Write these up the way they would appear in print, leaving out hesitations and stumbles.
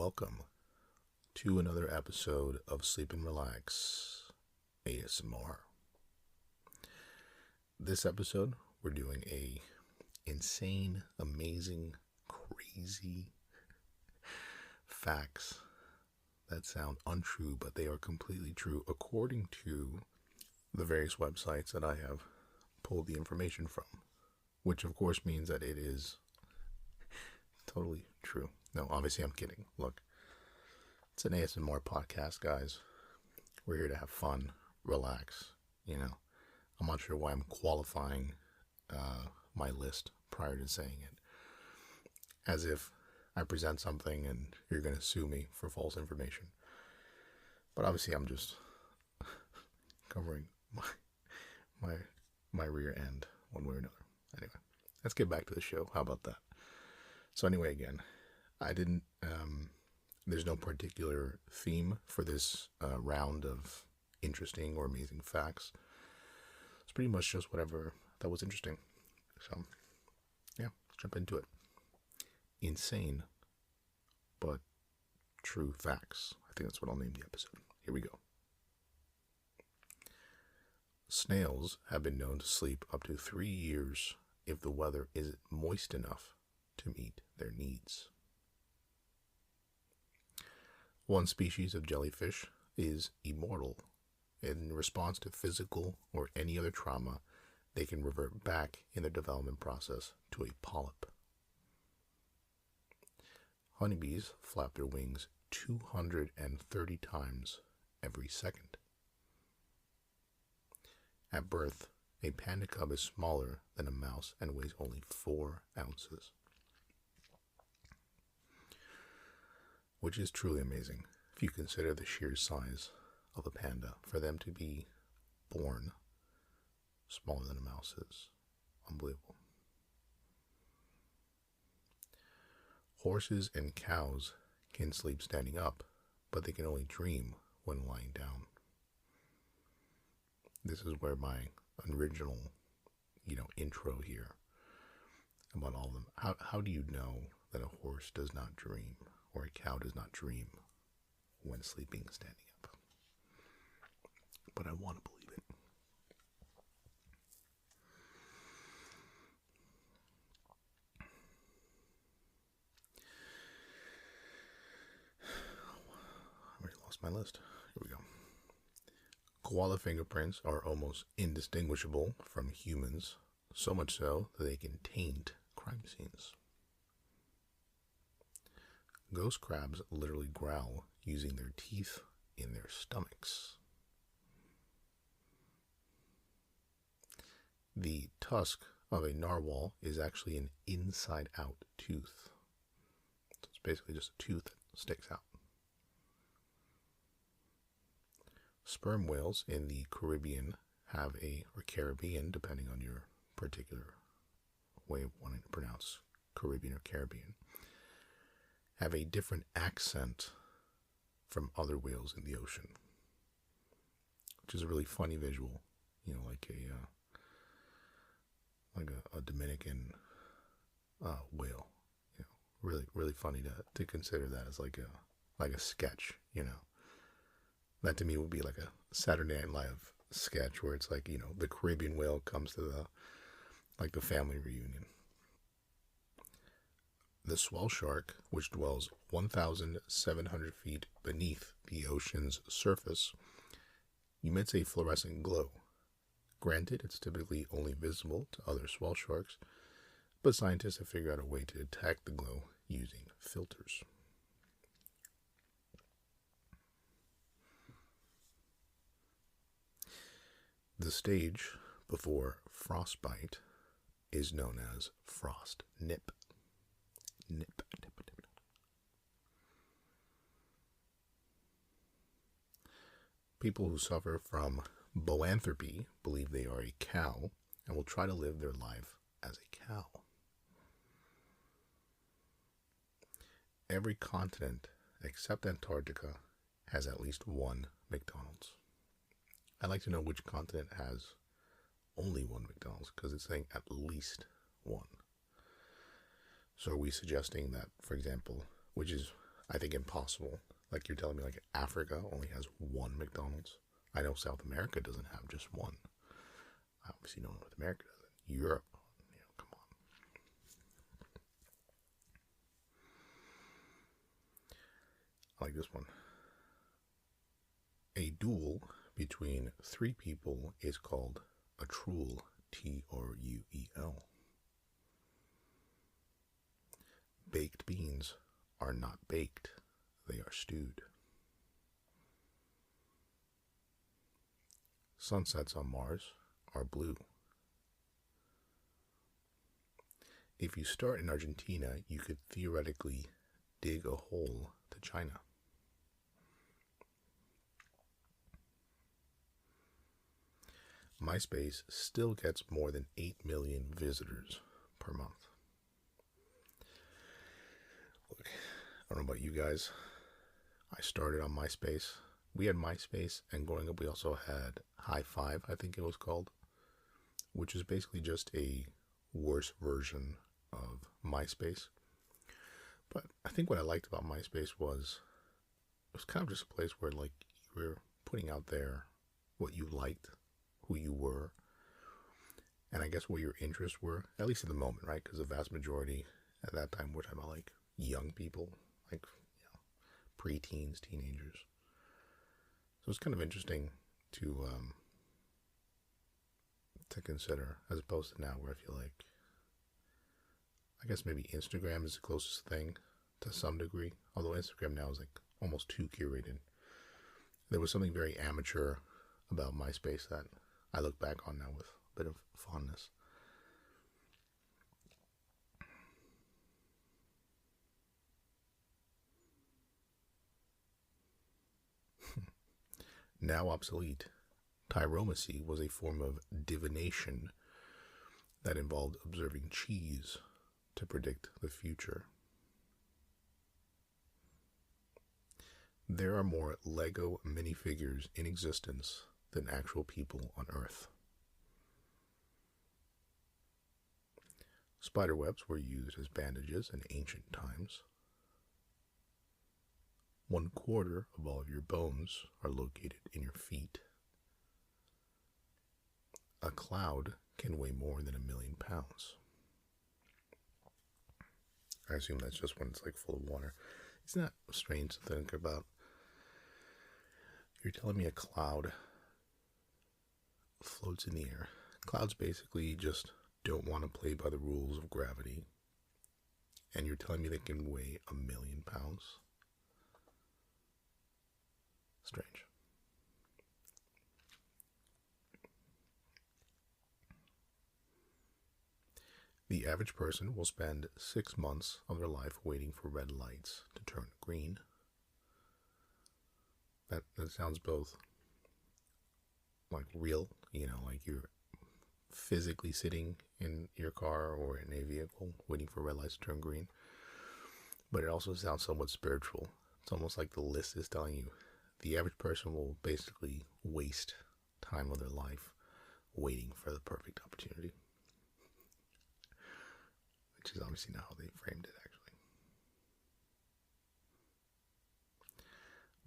welcome to another episode of Sleep and Relax ASMR. This episode, we're doing a insane, amazing, crazy facts that sound untrue, but they are completely true according to the various websites that I have pulled the information from, which of course means that it is totally true. No, obviously I'm kidding. Look, it's an ASMR podcast, guys. We're here to have fun, relax, I'm not sure why I'm qualifying my list prior to saying it. As if I present something and you're going to sue me for false information. But obviously I'm just covering my rear end one way or another. Anyway, let's get back to the show. How about that? So anyway, again, there's no particular theme for this round of interesting or amazing facts. It's pretty much just whatever that was interesting. So, yeah, let's jump into it. Insane, but true facts. I think that's what I'll name the episode. Here we go. Snails have been known to sleep up to 3 years if the weather is moist enough to meet their needs. One species of jellyfish is immortal. In response to physical or any other trauma, they can revert back in their development process to a polyp. Honeybees flap their wings 230 times every second. At birth, a panda cub is smaller than a mouse and weighs only 4 ounces. Which is truly amazing if you consider the sheer size of a panda. For them to be born smaller than a mouse is unbelievable. Horses and cows can sleep standing up, but they can only dream when lying down. This is where my original, intro here about all of them. How do you know that a horse does not dream or a cow does not dream when sleeping standing up? But I want to believe it. I already lost my list. Here we go. Koala fingerprints are almost indistinguishable from humans, so much so that they can taint crime scenes. Ghost crabs literally growl using their teeth in their stomachs. The tusk of a narwhal is actually an inside-out tooth. So it's basically just a tooth that sticks out. Sperm whales in the Caribbean or Caribbean, depending on your particular way of wanting to pronounce Caribbean or Caribbean, have a different accent from other whales in the ocean, which is a really funny visual, like a Dominican whale. Really, really funny to consider that as like a sketch. That to me would be like a Saturday Night Live sketch where it's like the Caribbean whale comes to the family reunion. The swell shark, which dwells 1,700 feet beneath the ocean's surface, emits a fluorescent glow. Granted, it's typically only visible to other swell sharks, but scientists have figured out a way to detect the glow using filters. The stage before frostbite is known as frost nip. Nip. People who suffer from boanthropy believe they are a cow and will try to live their life as a cow. Every continent except Antarctica has at least one McDonald's. I'd like to know which continent has only one McDonald's, because it's saying at least one. So are we suggesting that, for example, which is I think impossible. Like you're telling me like Africa only has one McDonald's. I know South America doesn't have just one. I obviously know North America doesn't. Europe, come on. I like this one. A duel between three people is called a truel, Truel. Baked beans are not baked, they are stewed. Sunsets on Mars are blue. If you start in Argentina, you could theoretically dig a hole to China. MySpace still gets more than 8 million visitors per month. Look, I don't know about you guys. I started on MySpace. We had MySpace, and growing up we also had High Five, I think it was called, which is basically just a worse version of MySpace. But I think what I liked about MySpace was it was kind of just a place where like you were putting out there what you liked, who you were, and I guess what your interests were, at least in the moment, right? Because the vast majority at that time were talking about like young people, like preteens, teenagers. So it's kind of interesting to consider, as opposed to now, where I feel like, I guess maybe Instagram is the closest thing to some degree, although Instagram now is like almost too curated. There was something very amateur about MySpace that I look back on now with a bit of fondness. Now obsolete, tyromacy was a form of divination that involved observing cheese to predict the future. There are more Lego minifigures in existence than actual people on Earth. Spiderwebs were used as bandages in ancient times. 1/4 of all of your bones are located in your feet. A cloud can weigh more than 1,000,000 pounds. I assume that's just when it's like full of water. Isn't that strange to think about? You're telling me a cloud floats in the air. Clouds basically just don't want to play by the rules of gravity. And you're telling me they can weigh 1,000,000 pounds? Strange. The average person will spend 6 months of their life waiting for red lights to turn green. That sounds both like real, like you're physically sitting in your car or in a vehicle waiting for red lights to turn green, but it also sounds somewhat spiritual. It's almost like the list is telling you the average person will basically waste time of their life waiting for the perfect opportunity. Which is obviously not how they framed it, actually.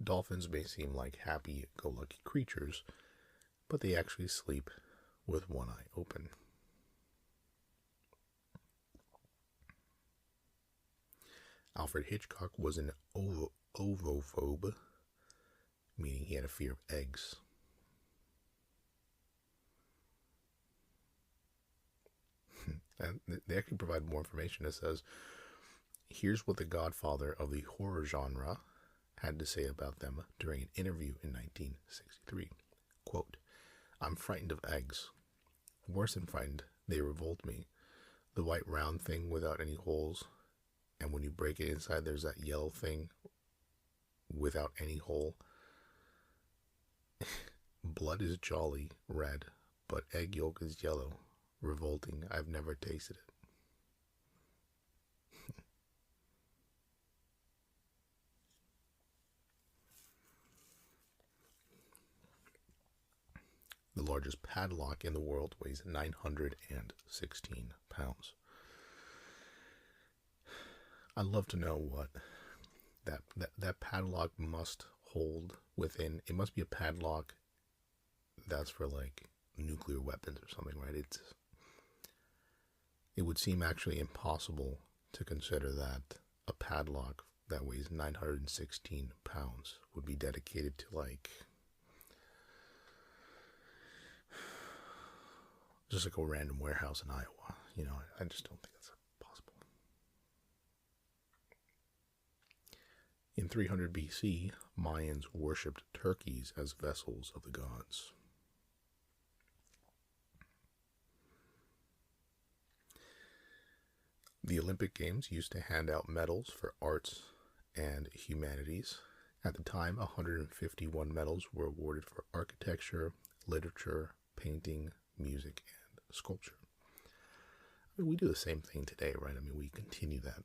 Dolphins may seem like happy-go-lucky creatures, but they actually sleep with one eye open. Alfred Hitchcock was an ovophobe, meaning he had a fear of eggs. And they actually provide more information. It says, here's what the godfather of the horror genre had to say about them during an interview in 1963. Quote, I'm frightened of eggs. Worse than frightened, they revolt me. The white round thing without any holes, and when you break it inside, there's that yellow thing without any hole. Blood is jolly red, but egg yolk is yellow. Revolting. I've never tasted it. The largest padlock in the world weighs 916 pounds. I'd love to know what That padlock must hold within. It must be a padlock that's for like nuclear weapons or something, right? It would seem actually impossible to consider that a padlock that weighs 916 pounds would be dedicated to like just like a random warehouse in Iowa. You know, I just don't think that's possible. In 300 BC, Mayans worshipped turkeys as vessels of the gods. The Olympic Games used to hand out medals for arts and humanities. At the time, 151 medals were awarded for architecture, literature, painting, music, and sculpture. I mean, we do the same thing today, right? I mean, we continue that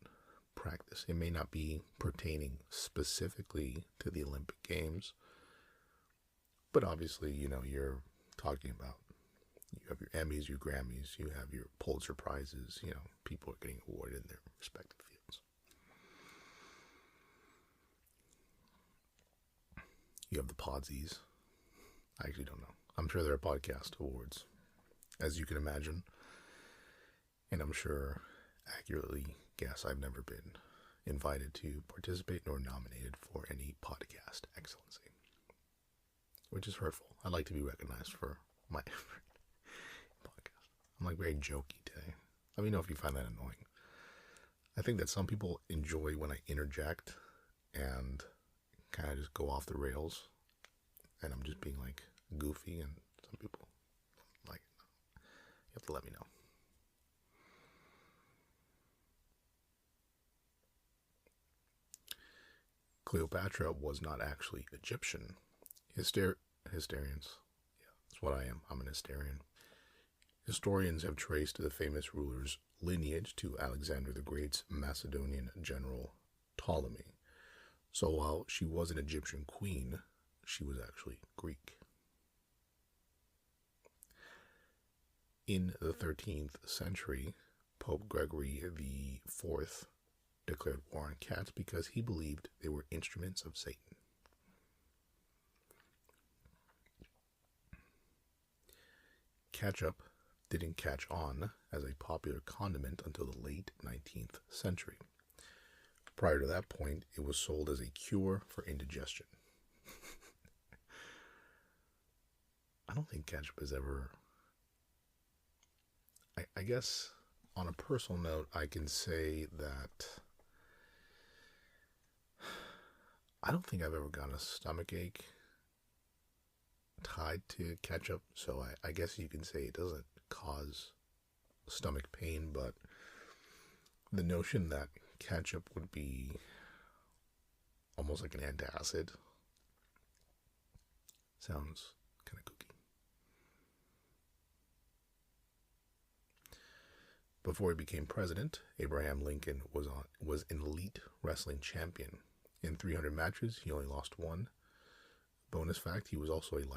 practice. It may not be pertaining specifically to the Olympic Games, but obviously, you know, you're talking about, you have your Emmys, your Grammys, you have your Pulitzer Prizes, you know, people are getting awarded in their respective fields. You have the Podsies. I actually don't know. I'm sure there are podcast awards, as you can imagine. And I'm sure, accurately guess, I've never been invited to participate nor nominated for any podcast excellency, which is hurtful. I'd like to be recognized for my effort. Podcast. I'm like very jokey today. Let me know if you find that annoying. I think that some people enjoy when I interject and kind of just go off the rails, and I'm just being like goofy, and some people like it. You have to let me know. Cleopatra was not actually Egyptian. Hysterians. Yeah, that's what I am. I'm an hysterian. Historians have traced the famous ruler's lineage to Alexander the Great's Macedonian general Ptolemy. So while she was an Egyptian queen, she was actually Greek. In the 13th century, Pope Gregory IV declared war on cats because he believed they were instruments of Satan. Ketchup didn't catch on as a popular condiment until the late 19th century. Prior to that point, it was sold as a cure for indigestion. I don't think ketchup has ever... I guess on a personal note, I can say that I don't think I've ever gotten a stomach ache tied to ketchup, so I guess you can say it doesn't cause stomach pain, but the notion that ketchup would be almost like an antacid sounds kind of kooky. Before he became president, Abraham Lincoln was an elite wrestling champion. In 300 matches, he only lost one. Bonus fact, he was also a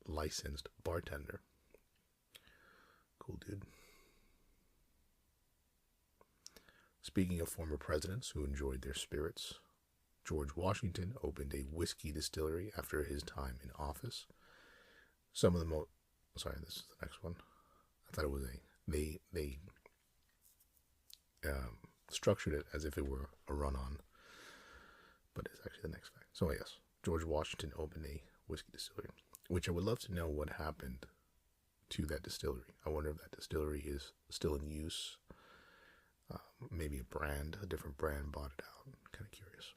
licensed bartender. Cool dude. Speaking of former presidents who enjoyed their spirits, George Washington opened a whiskey distillery after his time in office. Some of the most... Sorry, this is the next one. I thought it was They structured it as if it were a run-on, but it's actually the next fact. So yes, George Washington opened a whiskey distillery, which I would love to know what happened to that distillery. I wonder if that distillery is still in use. Maybe a different brand bought it out. I'm kind of curious.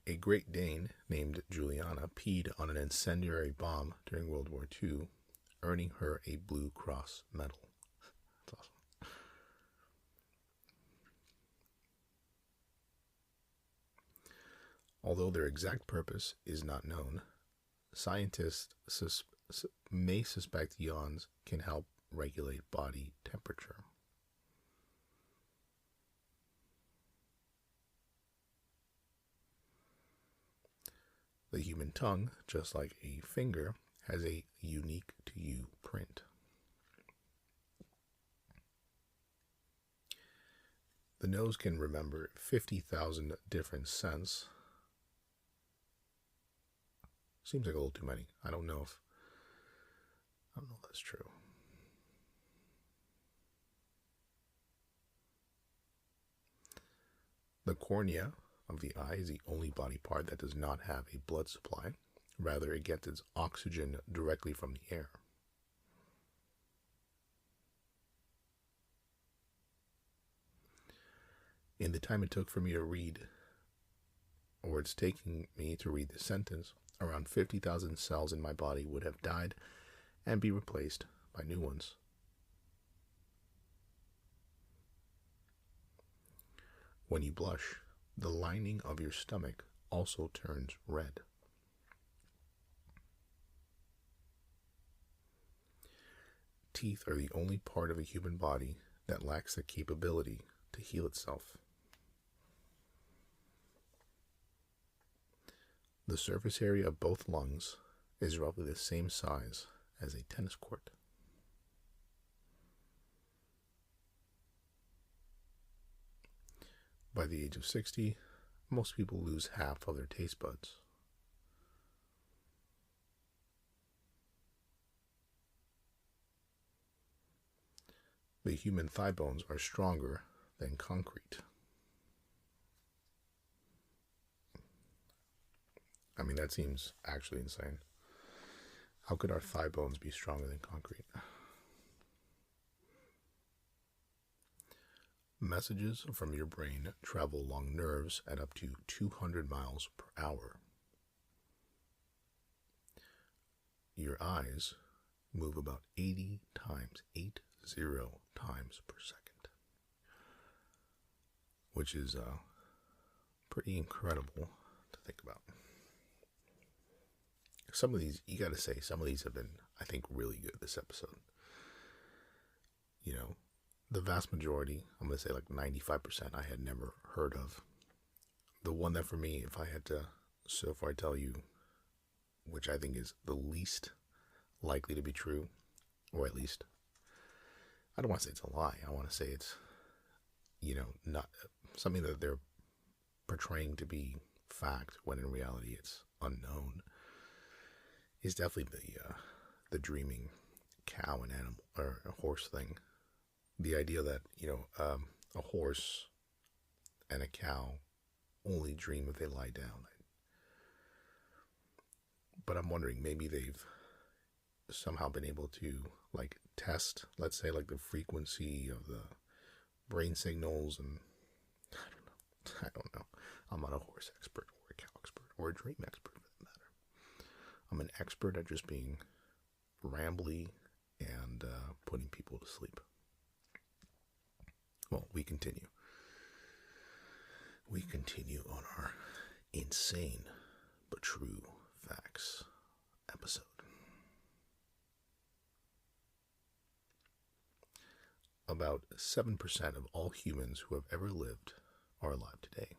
A Great Dane named Juliana peed on an incendiary bomb during World War II, earning her a Blue Cross medal. That's awesome. Although their exact purpose is not known, scientists may suspect yawns can help regulate body temperature. The human tongue, just like a finger, has a unique to you print. The nose can remember 50,000 different scents. Seems like a little too many. I don't know if that's true. The cornea of the eye is the only body part that does not have a blood supply. Rather, it gets its oxygen directly from the air. In the time it took for me to read, or it's taking me to read this sentence, around 50,000 cells in my body would have died and be replaced by new ones. When you blush, the lining of your stomach also turns red. Teeth are the only part of a human body that lacks the capability to heal itself. The surface area of both lungs is roughly the same size as a tennis court. By the age of 60, most people lose half of their taste buds. The human thigh bones are stronger than concrete. I mean, that seems actually insane. How could our thigh bones be stronger than concrete? Messages from your brain travel along nerves at up to 200 miles per hour. Your eyes move about 80 times per second, which is pretty incredible to think about. Some of these, you gotta say, some of these have been, I think, really good this episode. You know, the vast majority, I'm gonna say like 95%, I had never heard of. The one that for me, if I had to so far tell you, which I think is the least likely to be true, or at least, I don't want to say it's a lie. I want to say it's, not something that they're portraying to be fact when in reality it's unknown. Is definitely the dreaming cow and animal or a horse thing. The idea that a horse and a cow only dream if they lie down. But I'm wondering, maybe they've somehow been able to test, let's say, the frequency of the brain signals, and I don't know. I'm not a horse expert or a cow expert or a dream expert for that matter. I'm an expert at just being rambly and putting people to sleep. Well, we continue. We continue on our insane but true facts episode. About 7% of all humans who have ever lived are alive today.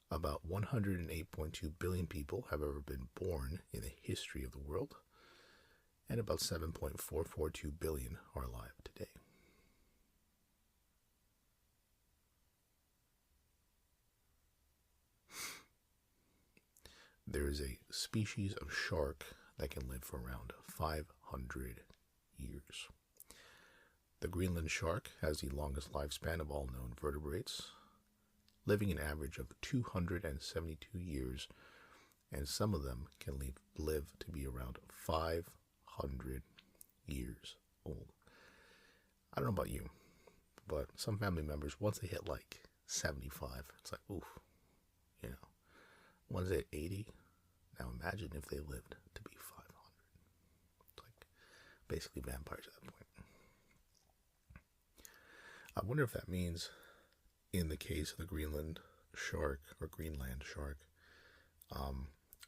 About 108.2 billion people have ever been born in the history of the world, and about 7.442 billion are alive today. There is a species of shark that can live for around 500 years. The Greenland shark has the longest lifespan of all known vertebrates, living an average of 272 years, and some of them can live to be around 500 years old. I don't know about you, but some family members, once they hit 75, it's like, oof, Once they hit 80, now imagine if they lived to be 500. It's basically vampires at that point. I wonder if that means, in the case of the Greenland shark,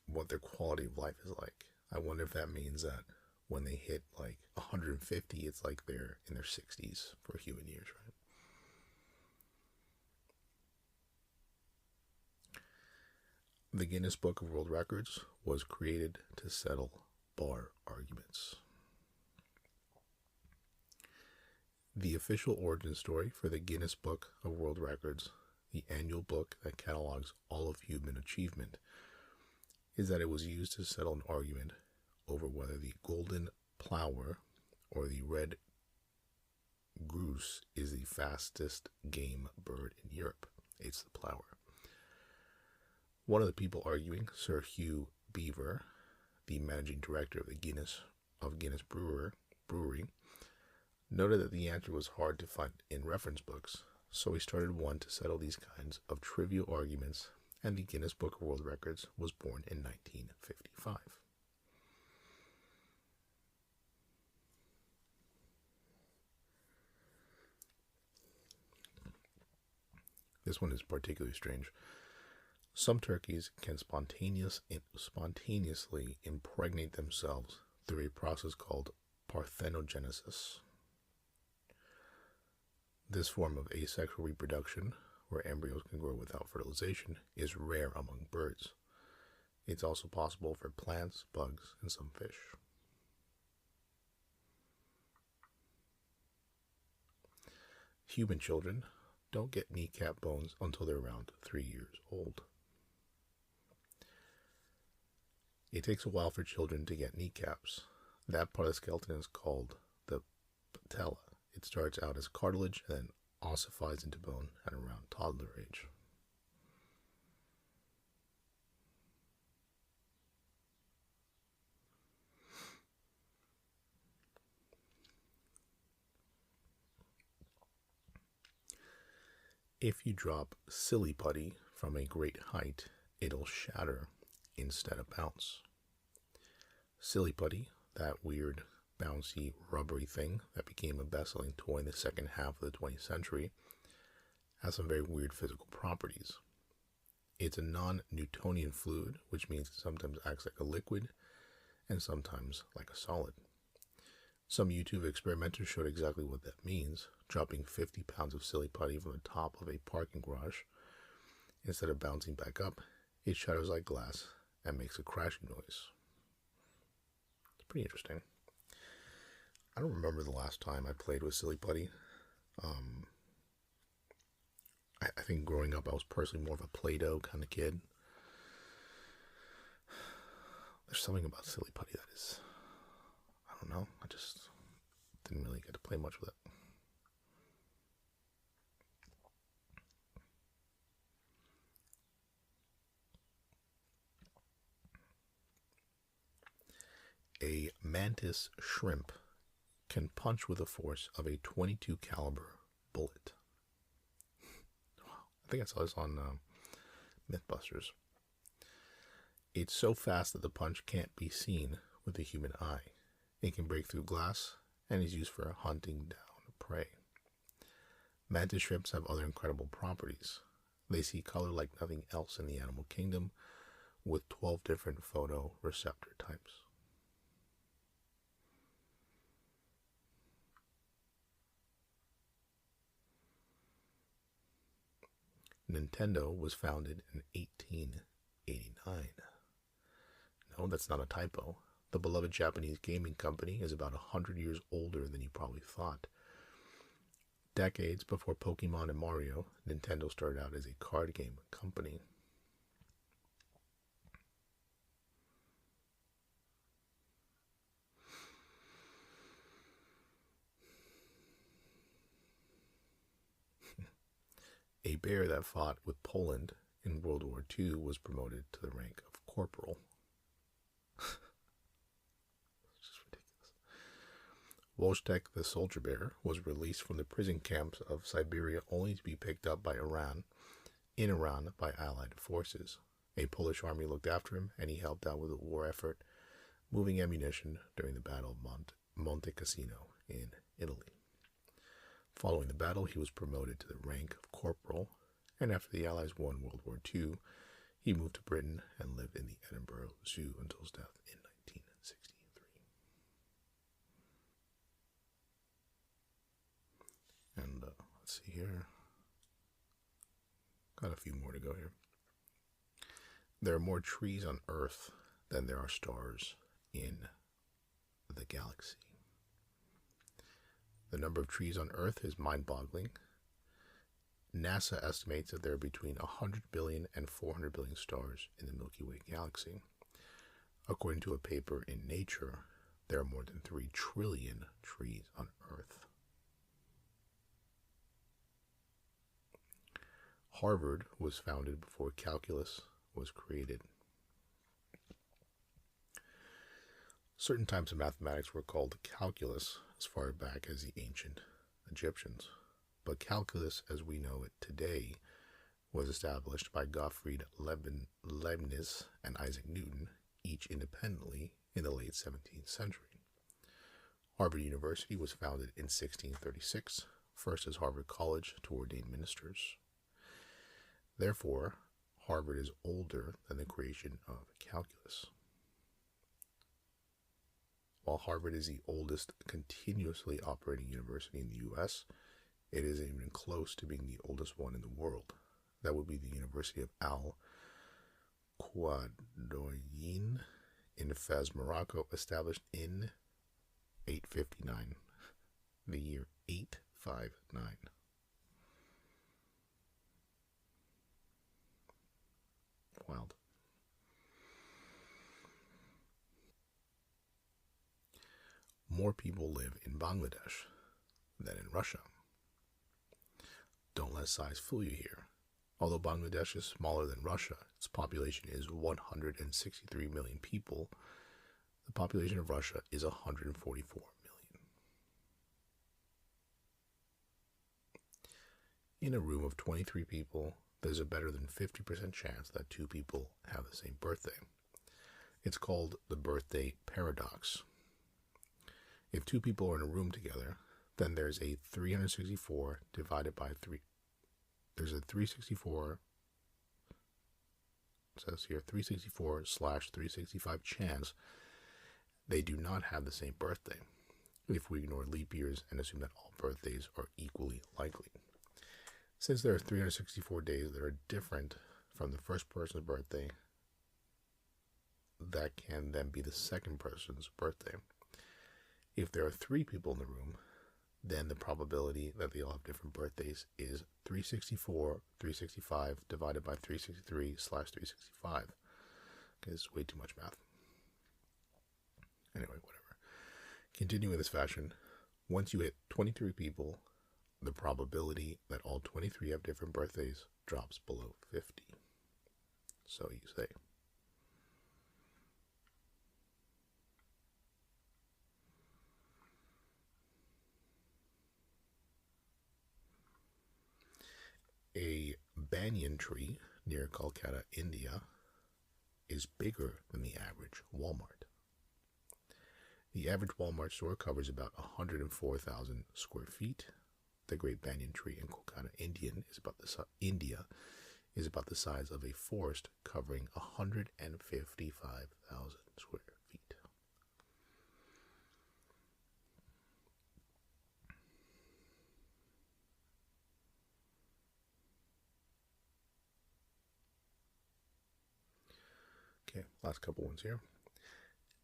what their quality of life is like. I wonder if that means that when they hit 150, it's like they're in their 60s for human years, right? The Guinness Book of World Records was created to settle bar arguments. The official origin story for the Guinness Book of World Records, the annual book that catalogs all of human achievement, is that it was used to settle an argument over whether the golden plover or the red goose is the fastest game bird in Europe. It's the plover. One of the people arguing, Sir Hugh Beaver, the managing director of the Guinness Brewery, noted that the answer was hard to find in reference books, so he started one to settle these kinds of trivial arguments, and the Guinness Book of World Records was born in 1955. This one is particularly strange. Some turkeys can spontaneously impregnate themselves through a process called parthenogenesis. This form of asexual reproduction, where embryos can grow without fertilization, is rare among birds. It's also possible for plants, bugs, and some fish. Human children don't get kneecap bones until they're around 3 years old. It takes a while for children to get kneecaps. That part of the skeleton is called the patella. It starts out as cartilage and then ossifies into bone at around toddler age. If you drop silly putty from a great height, it'll shatter instead of bounce. Silly putty, that weird, bouncy, rubbery thing that became a best-selling toy in the second half of the 20th century, has some very weird physical properties. It's a non-Newtonian fluid, which means it sometimes acts like a liquid and sometimes like a solid. Some YouTube experimenters showed exactly what that means, dropping 50 pounds of silly putty from the top of a parking garage. Instead of bouncing back up, it shatters like glass and makes a crashing noise. It's pretty interesting. I don't remember the last time I played with silly putty. I think growing up I was personally more of a Play-Doh kind of kid. There's something about silly putty that is, I don't know, I just didn't really get to play much with it. A mantis shrimp can punch with the force of a .22 caliber bullet. I think I saw this on Mythbusters. It's so fast that the punch can't be seen with the human eye. It can break through glass and is used for hunting down prey. Mantis shrimps have other incredible properties. They see color like nothing else in the animal kingdom, with 12 different photoreceptor types. Nintendo was founded in 1889. No, that's not a typo. The beloved Japanese gaming company is about 100 years older than you probably thought. Decades before Pokemon and Mario, Nintendo started out as a card game company. A bear that fought with Poland in World War II was promoted to the rank of corporal. It's just ridiculous. Wojtek the soldier bear was released from the prison camps of Siberia only to be picked up by Iran by Allied forces. A Polish army looked after him, and he helped out with the war effort, moving ammunition during the Battle of Monte Cassino in Italy. Following the battle, he was promoted to the rank of corporal, and after the Allies won World War II, he moved to Britain and lived in the Edinburgh Zoo until his death in 1963. And let's see here. Got a few more to go here. There are more trees on Earth than there are stars in the galaxy. The number of trees on Earth is mind-boggling. NASA estimates that there are between 100 billion and 400 billion stars in the Milky Way galaxy. According to a paper in Nature, there are more than 3 trillion trees on Earth. Harvard was founded before calculus was created. Certain types of mathematics were called calculus as far back as the ancient Egyptians, but calculus as we know it today was established by Gottfried Leibniz and Isaac Newton, each independently, in the late 17th century. Harvard University was founded in 1636, first as Harvard College to ordain ministers. Therefore, Harvard is older than the creation of calculus. While Harvard is the oldest continuously operating university in the U.S., it isn't even close to being the oldest one in the world. That would be the University of Al-Qadouin in Fez, Morocco, established in 859. The year 859. Wild. More people live in Bangladesh than in Russia. Don't let size fool you here. Although Bangladesh is smaller than Russia, its population is 163 million people. The population of Russia is 144 million. In a room of 23 people, there's a better than 50% chance that 2 people have the same birthday. It's called the birthday paradox. If 2 people are in a room together, then there's a 364 divided by 3. There's a 364, it says here, 364/365 chance they do not have the same birthday, if we ignore leap years and assume that all birthdays are equally likely. Since there are 364 days that are different from the first person's birthday, that can then be the second person's birthday. If there are 3 people in the room, then the probability that they all have different birthdays is 365 divided by 363/365. Okay, it's way too much math. Anyway, whatever. Continuing in this fashion, once you hit 23 people, the probability that all 23 have different birthdays drops below 50. So you say. A banyan tree near Kolkata, India, is bigger than the average Walmart. The average Walmart store covers about 104,000 square feet. The great banyan tree in Kolkata, India is about the size of a forest covering 155,000 square feet. Okay, last couple ones here.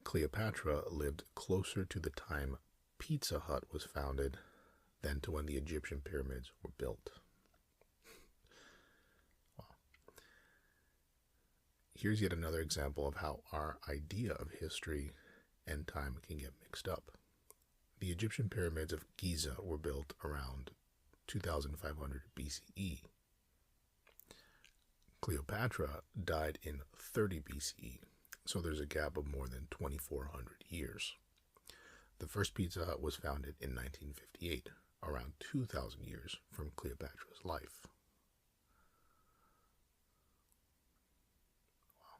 Cleopatra lived closer to the time Pizza Hut was founded than to when the Egyptian pyramids were built. Wow. Here's yet another example of how our idea of history and time can get mixed up. The Egyptian pyramids of Giza were built around 2500 BCE. Cleopatra died in 30 BCE, so there's a gap of more than 2,400 years. The first Pizza Hut was founded in 1958, around 2,000 years from Cleopatra's life. Wow.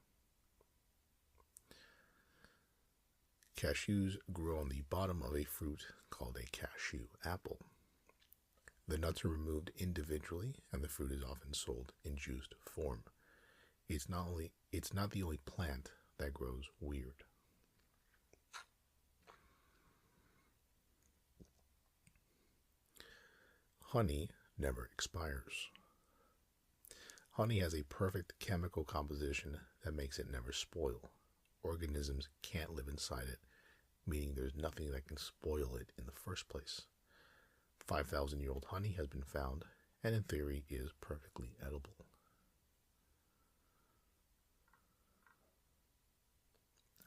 Cashews grow on the bottom of a fruit called a cashew apple. The nuts are removed individually, and the fruit is often sold in juiced form. It's not the only plant that grows weird. Honey never expires. Honey has a perfect chemical composition that makes it never spoil. Organisms can't live inside it, meaning there's nothing that can spoil it in the first place. 5,000-year-old honey has been found, and in theory is perfectly edible.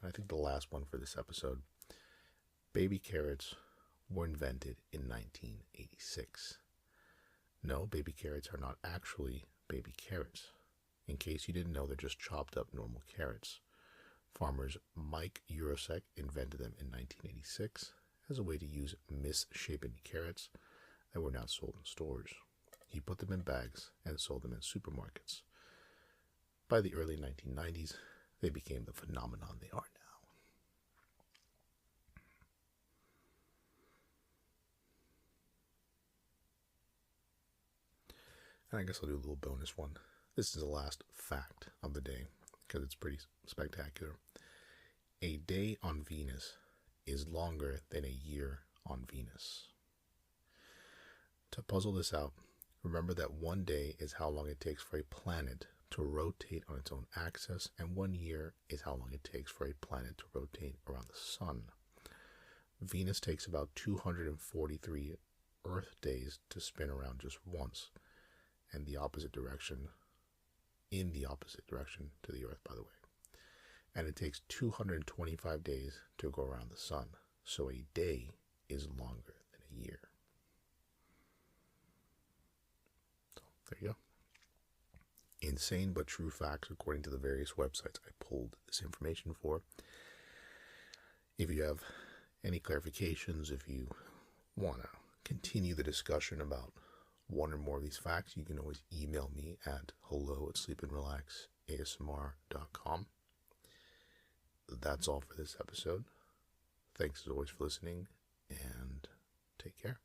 And I think the last one for this episode, baby carrots were invented in 1986. No, baby carrots are not actually baby carrots. In case you didn't know, they're just chopped up normal carrots. Farmers Mike Urosek invented them in 1986 as a way to use misshapen carrots that were now sold in stores. He put them in bags and sold them in supermarkets. By the early 1990s, they became the phenomenon they are now. And I guess I'll do a little bonus one. This is the last fact of the day because it's pretty spectacular. A day on Venus is longer than a year on Venus. To puzzle this out, remember that 1 day is how long it takes for a planet to rotate on its own axis, and 1 year is how long it takes for a planet to rotate around the sun. Venus takes about 243 Earth days to spin around just once, and in the opposite direction to the Earth, by the way. And it takes 225 days to go around the sun, so a day is longer than a year. So, there you go. Insane but true facts according to the various websites I pulled this information for. If you have any clarifications, if you want to continue the discussion about one or more of these facts, you can always email me at hello@sleepandrelaxasmr.com. That's all for this episode. Thanks as always for listening, and take care.